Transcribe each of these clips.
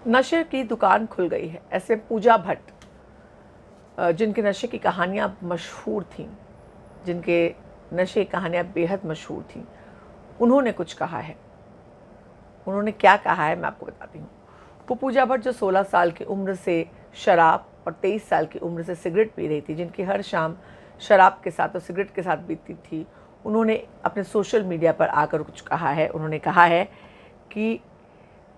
नशे की दुकान खुल गई है। ऐसे पूजा भट्ट, जिनके नशे की कहानियाँ मशहूर थीं, जिनके नशे की कहानियाँ बेहद मशहूर थीं, उन्होंने कुछ कहा है। उन्होंने क्या कहा है मैं आपको बताती हूँ। वो पूजा भट्ट जो 16 साल की उम्र से शराब और 23 साल की उम्र से सिगरेट पी रही थी, जिनकी हर शाम शराब के साथ और सिगरेट के साथ बीतती थी, उन्होंने अपने सोशल मीडिया पर आकर कुछ कहा है। उन्होंने कहा है कि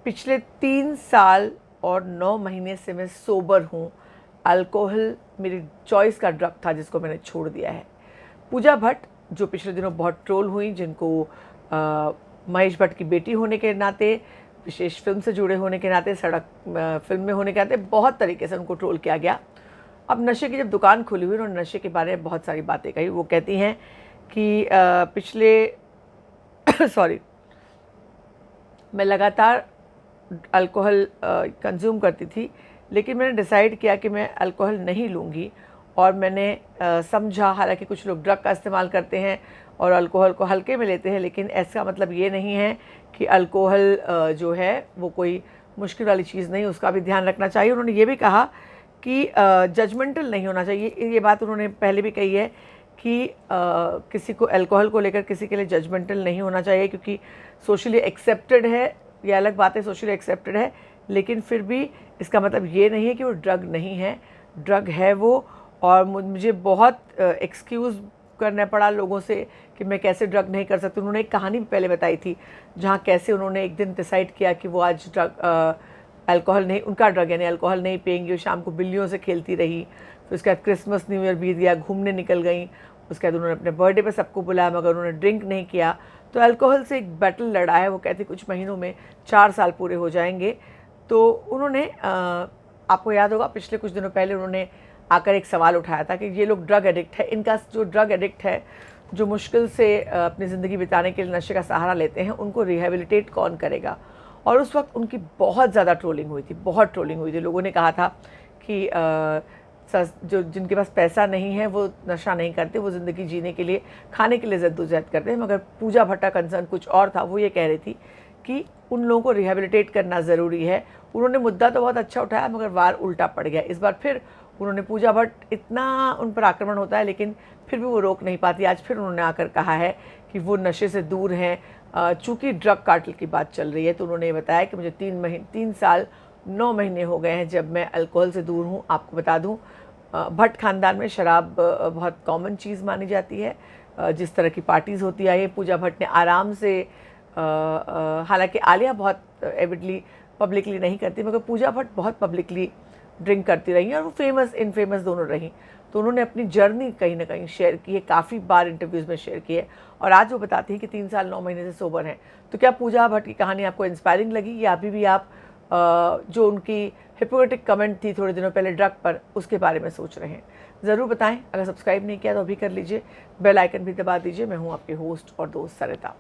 पिछले 3 साल और 9 महीने से मैं सोबर हूँ। अल्कोहल मेरी चॉइस का ड्रग था जिसको मैंने छोड़ दिया है। पूजा भट्ट जो पिछले दिनों बहुत ट्रोल हुई, जिनको महेश भट्ट की बेटी होने के नाते, विशेष फिल्म से जुड़े होने के नाते, सड़क फिल्म में होने के नाते बहुत तरीके से उनको ट्रोल किया गया। अब नशे की जब दुकान खुली हुई, उन्होंने नशे के बारे में बहुत सारी बातें कही। वो कहती हैं कि पिछले सॉरी मैं लगातार अल्कोहल कंज्यूम करती थी, लेकिन मैंने डिसाइड किया कि मैं अल्कोहल नहीं लूँगी। और मैंने समझा, हालांकि कुछ लोग ड्रग का इस्तेमाल करते हैं और अल्कोहल को हल्के में लेते हैं, लेकिन ऐसा मतलब ये नहीं है कि अल्कोहल जो है वो कोई मुश्किल वाली चीज़ नहीं, उसका भी ध्यान रखना चाहिए। उन्होंने ये भी कहा कि जजमेंटल नहीं होना चाहिए। ये बात उन्होंने पहले भी कही है कि किसी को अल्कोहल को लेकर किसी के लिए जजमेंटल नहीं होना चाहिए, क्योंकि सोशली एक्सेप्टेड है। ये अलग बात है, सोशली एक्सेप्टेड है, लेकिन फिर भी इसका मतलब ये नहीं है कि वो ड्रग नहीं है। ड्रग है वो। और मुझे बहुत एक्सक्यूज़ करना पड़ा लोगों से कि मैं कैसे ड्रग नहीं कर सकती। उन्होंने एक कहानी पहले बताई थी, जहाँ कैसे उन्होंने एक दिन डिसाइड किया कि वो आज ड्रग अल्कोहल नहीं, उनका ड्रग यानी अल्कोहल नहीं पिएंगी। शाम को बिल्लियों से खेलती रही। फिर उसके बाद क्रिसमस न्यू ईयर बीत गया, घूमने निकल गई। उसके बाद उन्होंने अपने बर्थडे पे सबको बुलाया, मगर उन्होंने ड्रिंक नहीं किया। तो अल्कोहल से एक बैटल लड़ा है। वो कहती कुछ महीनों में 4 साल पूरे हो जाएंगे। तो उन्होंने आपको याद होगा पिछले कुछ दिनों पहले उन्होंने आकर एक सवाल उठाया था कि ये लोग ड्रग एडिक्ट है, इनका जो ड्रग एडिक्ट है, जो मुश्किल से अपनी ज़िंदगी बिताने के लिए नशे का सहारा लेते हैं, उनको रिहेबिलिटेट कौन करेगा। और उस वक्त उनकी बहुत ज़्यादा ट्रोलिंग हुई थी, बहुत ट्रोलिंग हुई थी। लोगों ने कहा था कि जो जिनके पास पैसा नहीं है वो नशा नहीं करते, वो ज़िंदगी जीने के लिए, खाने के लिए जद्दोजहद करते हैं। मगर पूजा भट्ट का कंसर्न कुछ और था। वो ये कह रही थी कि उन लोगों को रिहेबिलिटेट करना ज़रूरी है। उन्होंने मुद्दा तो बहुत अच्छा उठाया, मगर वार उल्टा पड़ गया। इस बार फिर उन्होंने, पूजा भट्ट इतना उन पर आक्रमण होता है लेकिन फिर भी वो रोक नहीं पाती। आज फिर उन्होंने आकर कहा है कि वो नशे से दूर हैं। चूँकि ड्रग कार्टेल की बात चल रही है, तो उन्होंने बताया कि मुझे 3 साल 9 महीने हो गए हैं जब मैं अल्कोहल से दूर हूँ। आपको बता दूँ, भट्ट खानदान में शराब बहुत कॉमन चीज़ मानी जाती है। जिस तरह की पार्टीज़ होती आई है, पूजा भट्ट ने आराम से, हालांकि आलिया बहुत एविडली पब्लिकली नहीं करती, मगर पूजा भट्ट बहुत पब्लिकली ड्रिंक करती रही और वो फेमस इनफेमस दोनों रहीं। तो उन्होंने अपनी जर्नी कहीं ना कहीं शेयर की है, काफ़ी बार इंटरव्यूज़ में शेयर की है। और आज वो बताती हैं कि 3 साल 9 महीने से सोबर हैं। तो क्या पूजा भट्ट की कहानी आपको इंस्पायरिंग लगी, या अभी भी आप जो उनकी हिपोक्रेटिक कमेंट थी थोड़े दिनों पहले ड्रग पर, उसके बारे में सोच रहे हैं? ज़रूर बताएं। अगर सब्सक्राइब नहीं किया तो अभी कर लीजिए, बेल आइकन भी दबा दीजिए। मैं हूँ आपकी होस्ट और दोस्त सरिता।